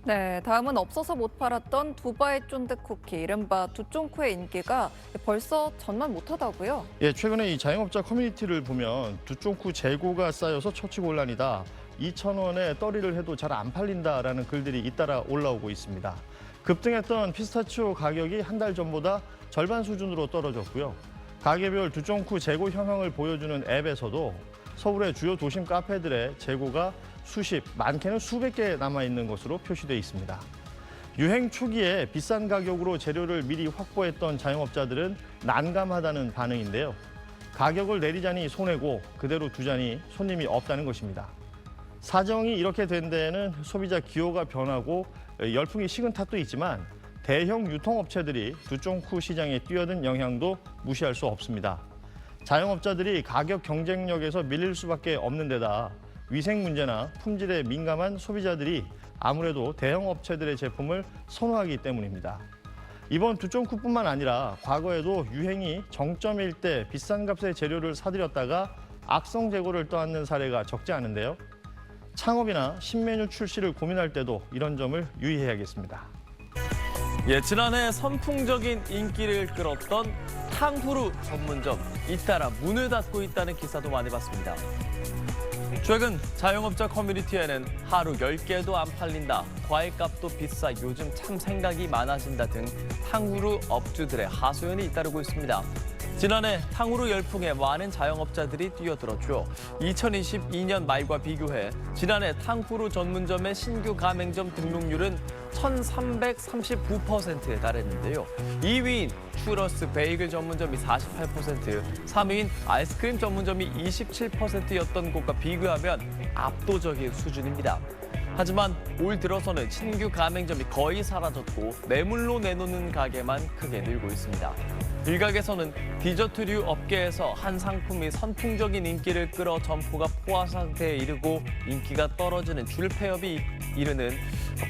네, 다음은 없어서 못 팔았던 두바이 쫀득 쿠키, 이른바 두쫑쿠의 인기가 벌써 전만 못하다고요? 예, 최근에 이 자영업자 커뮤니티를 보면 두쫑쿠 재고가 쌓여서 처치곤란이다. 2,000원에 떨이를 해도 잘 안 팔린다라는 글들이 잇따라 올라오고 있습니다. 급등했던 피스타치오 가격이 한 달 전보다 절반 수준으로 떨어졌고요. 가게별 두쫑쿠 재고 현황을 보여주는 앱에서도 서울의 주요 도심 카페들의 재고가 수십, 많게는 수백 개 남아있는 것으로 표시돼 있습니다. 유행 초기에 비싼 가격으로 재료를 미리 확보했던 자영업자들은 난감하다는 반응인데요. 가격을 내리자니 손해고 그대로 두자니 손님이 없다는 것입니다. 사정이 이렇게 된 데에는 소비자 기호가 변하고 열풍이 식은 탓도 있지만 대형 유통업체들이 두쫑쿠 시장에 뛰어든 영향도 무시할 수 없습니다. 자영업자들이 가격 경쟁력에서 밀릴 수밖에 없는 데다 위생 문제나 품질에 민감한 소비자들이 아무래도 대형 업체들의 제품을 선호하기 때문입니다. 이번 두쫑쿠뿐만 아니라 과거에도 유행이 정점일 때 비싼 값의 재료를 사들였다가 악성 재고를 떠안는 사례가 적지 않은데요. 창업이나 신메뉴 출시를 고민할 때도 이런 점을 유의해야겠습니다. 예, 지난해 선풍적인 인기를 끌었던 탕후루 전문점, 잇따라 문을 닫고 있다는 기사도 많이 봤습니다. 최근 자영업자 커뮤니티에는 하루 10개도 안 팔린다, 과일값도 비싸, 요즘 참 생각이 많아진다 등 탕후루 업주들의 하소연이 잇따르고 있습니다. 지난해 탕후루 열풍에 많은 자영업자들이 뛰어들었죠. 2022년 말과 비교해 지난해 탕후루 전문점의 신규 가맹점 등록률은 1,339%에 달했는데요. 2위인 추러스 베이글 전문점이 48%, 3위인 아이스크림 전문점이 27%였던 곳과 비교하면 압도적인 수준입니다. 하지만 올 들어서는 신규 가맹점이 거의 사라졌고 매물로 내놓는 가게만 크게 늘고 있습니다. 일각에서는 디저트류 업계에서 한 상품이 선풍적인 인기를 끌어 점포가 포화 상태에 이르고 인기가 떨어지는 줄폐업이 이르는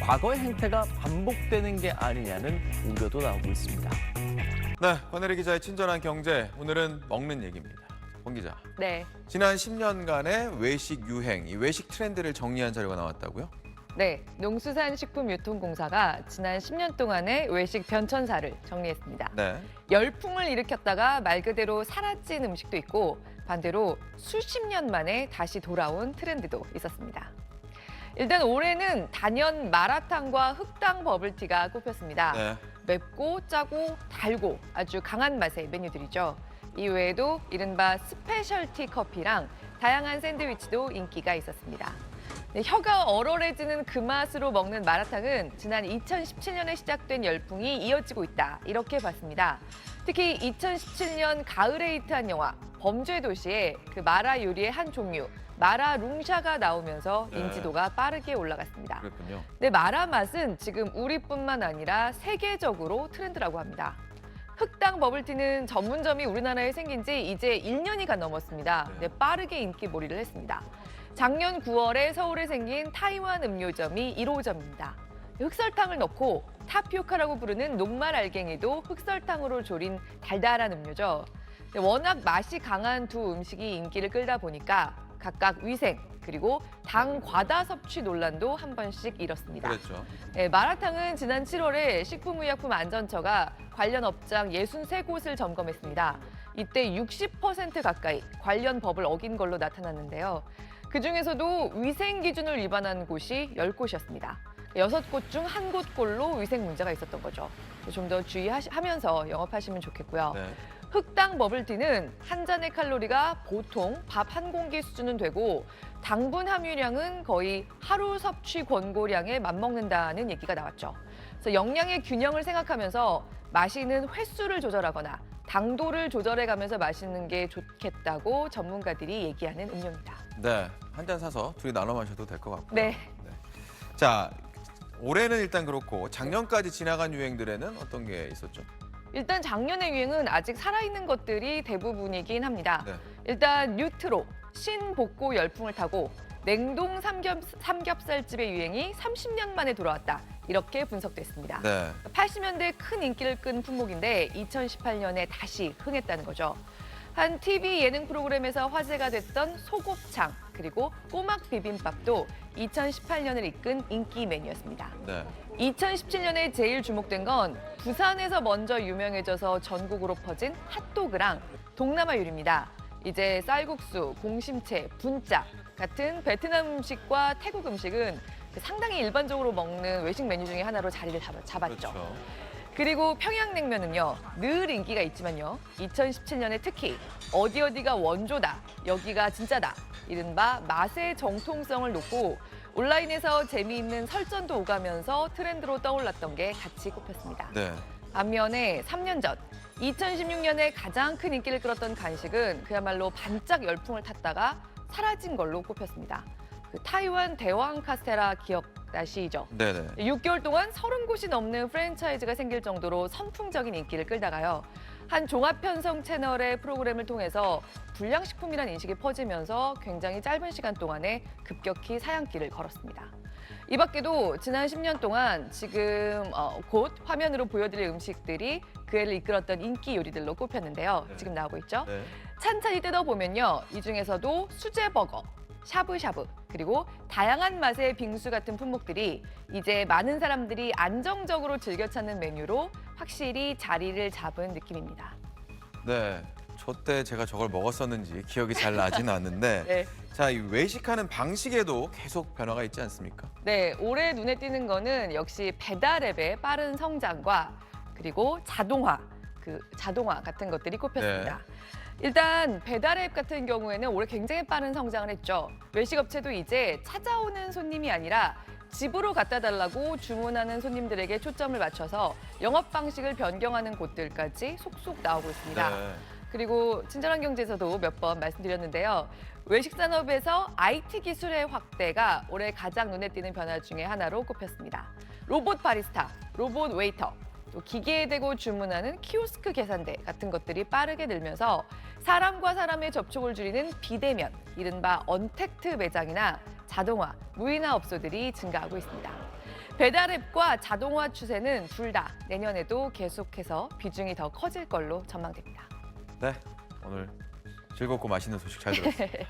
과거의 행태가 반복되는 게 아니냐는 우려도 나오고 있습니다. 네, 권혜리 기자의 친절한 경제, 오늘은 먹는 얘기입니다. 권 기자. 네. 지난 10년간의 외식 유행, 이 외식 트렌드를 정리한 자료가 나왔다고요? 네, 농수산식품유통공사가 지난 10년 동안의 외식 변천사를 정리했습니다. 네. 열풍을 일으켰다가 말 그대로 사라진 음식도 있고 반대로 수십 년 만에 다시 돌아온 트렌드도 있었습니다. 일단 올해는 단연 마라탕과 흑당 버블티가 꼽혔습니다. 네. 맵고 짜고 달고 아주 강한 맛의 메뉴들이죠. 이외에도 이른바 스페셜티 커피랑 다양한 샌드위치도 인기가 있었습니다. 네, 혀가 얼얼해지는 그 맛으로 먹는 마라탕은 지난 2017년에 시작된 열풍이 이어지고 있다, 이렇게 봤습니다. 특히 2017년 가을에 히트한 영화 범죄의 도시에 그 마라 요리의 한 종류, 마라 룽샤가 나오면서 네. 인지도가 빠르게 올라갔습니다. 그렇군요. 네, 마라 맛은 지금 우리뿐만 아니라 세계적으로 트렌드라고 합니다. 흑당 버블티는 전문점이 우리나라에 생긴 지 이제 1년이 넘었습니다. 네, 빠르게 인기몰이를 했습니다. 작년 9월에 서울에 생긴 타이완 음료점이 1호점입니다. 흑설탕을 넣고 타피오카라고 부르는 녹말 알갱이도 흑설탕으로 졸인 달달한 음료죠. 워낙 맛이 강한 두 음식이 인기를 끌다 보니까 각각 위생 그리고 당 과다 섭취 논란도 한 번씩 일었습니다. 그랬죠. 네, 마라탕은 지난 7월에 식품의약품안전처가 관련 업장 63곳을 점검했습니다. 이때 60% 가까이 관련 법을 어긴 걸로 나타났는데요. 그중에서도 위생 기준을 위반한 곳이 10곳이었습니다. 6곳 중 1곳꼴로 위생 문제가 있었던 거죠. 좀 더 주의하면서 영업하시면 좋겠고요. 네. 흑당 버블티는 한 잔의 칼로리가 보통 밥 한 공기 수준은 되고 당분 함유량은 거의 하루 섭취 권고량에 맞먹는다는 얘기가 나왔죠. 그래서 영양의 균형을 생각하면서 마시는 횟수를 조절하거나 당도를 조절해가면서 마시는 게 좋겠다고 전문가들이 얘기하는 음료입니다. 네, 한 잔 사서 둘이 나눠 마셔도 될 것 같고요. 네. 자, 올해는 일단 그렇고 작년까지 지나간 유행들에는 어떤 게 있었죠? 일단 작년의 유행은 아직 살아있는 것들이 대부분이긴 합니다. 네. 일단 뉴트로, 신복고 열풍을 타고 냉동 삼겹살집의 유행이 30년 만에 돌아왔다, 이렇게 분석됐습니다. 네. 80년대에 큰 인기를 끈 품목인데 2018년에 다시 흥했다는 거죠. 한 TV 예능 프로그램에서 화제가 됐던 소곱창 그리고 꼬막 비빔밥도 2018년을 이끈 인기 메뉴였습니다. 네. 2017년에 제일 주목된 건 부산에서 먼저 유명해져서 전국으로 퍼진 핫도그랑 동남아 요리입니다. 이제 쌀국수, 공심채, 분짜 같은 베트남 음식과 태국 음식은 상당히 일반적으로 먹는 외식 메뉴 중에 하나로 자리를 잡았죠. 그렇죠. 그리고 평양냉면은요, 늘 인기가 있지만요, 2017년에 특히 어디가 원조다, 여기가 진짜다, 이른바 맛의 정통성을 놓고 온라인에서 재미있는 설전도 오가면서 트렌드로 떠올랐던 게 같이 꼽혔습니다. 네. 반면에 3년 전 2016년에 가장 큰 인기를 끌었던 간식은 그야말로 반짝 열풍을 탔다가 사라진 걸로 꼽혔습니다. 그 타이완 대왕 카스테라 기억나시죠? 네네. 6개월 동안 30곳이 넘는 프랜차이즈가 생길 정도로 선풍적인 인기를 끌다가요. 한 종합편성 채널의 프로그램을 통해서 불량식품이라는 인식이 퍼지면서 굉장히 짧은 시간 동안에 급격히 사양길을 걸었습니다. 이 밖에도 지난 10년 동안 지금 곧 화면으로 보여드릴 음식들이 그 해를 이끌었던 인기 요리들로 꼽혔는데요. 네. 지금 나오고 있죠? 네. 찬찬히 뜯어보면요. 이 중에서도 수제버거, 샤브샤브, 그리고 다양한 맛의 빙수 같은 품목들이 이제 많은 사람들이 안정적으로 즐겨 찾는 메뉴로 확실히 자리를 잡은 느낌입니다. 네. 저 때 제가 저걸 먹었었는지 기억이 잘 나진 않는데 네. 자, 이 외식하는 방식에도 계속 변화가 있지 않습니까? 네, 올해 눈에 띄는 거는 역시 배달앱의 빠른 성장과 그리고 자동화 같은 것들이 꼽혔습니다. 일단 배달앱 같은 경우에는 올해 굉장히 빠른 성장을 했죠. 외식업체도 이제 찾아오는 손님이 아니라 집으로 갖다 달라고 주문하는 손님들에게 초점을 맞춰서 영업 방식을 변경하는 곳들까지 속속 나오고 있습니다. 네. 그리고 친절한 경제에서도 몇 번 말씀드렸는데요. 외식 산업에서 IT 기술의 확대가 올해 가장 눈에 띄는 변화 중에 하나로 꼽혔습니다. 로봇 바리스타, 로봇 웨이터, 또 기계에 대고 주문하는 키오스크 계산대 같은 것들이 빠르게 늘면서 사람과 사람의 접촉을 줄이는 비대면, 이른바 언택트 매장이나 자동화, 무인화 업소들이 증가하고 있습니다. 배달앱과 자동화 추세는 둘 다 내년에도 계속해서 비중이 더 커질 걸로 전망됩니다. 네. 오늘 즐겁고 맛있는 소식 잘 들었습니다.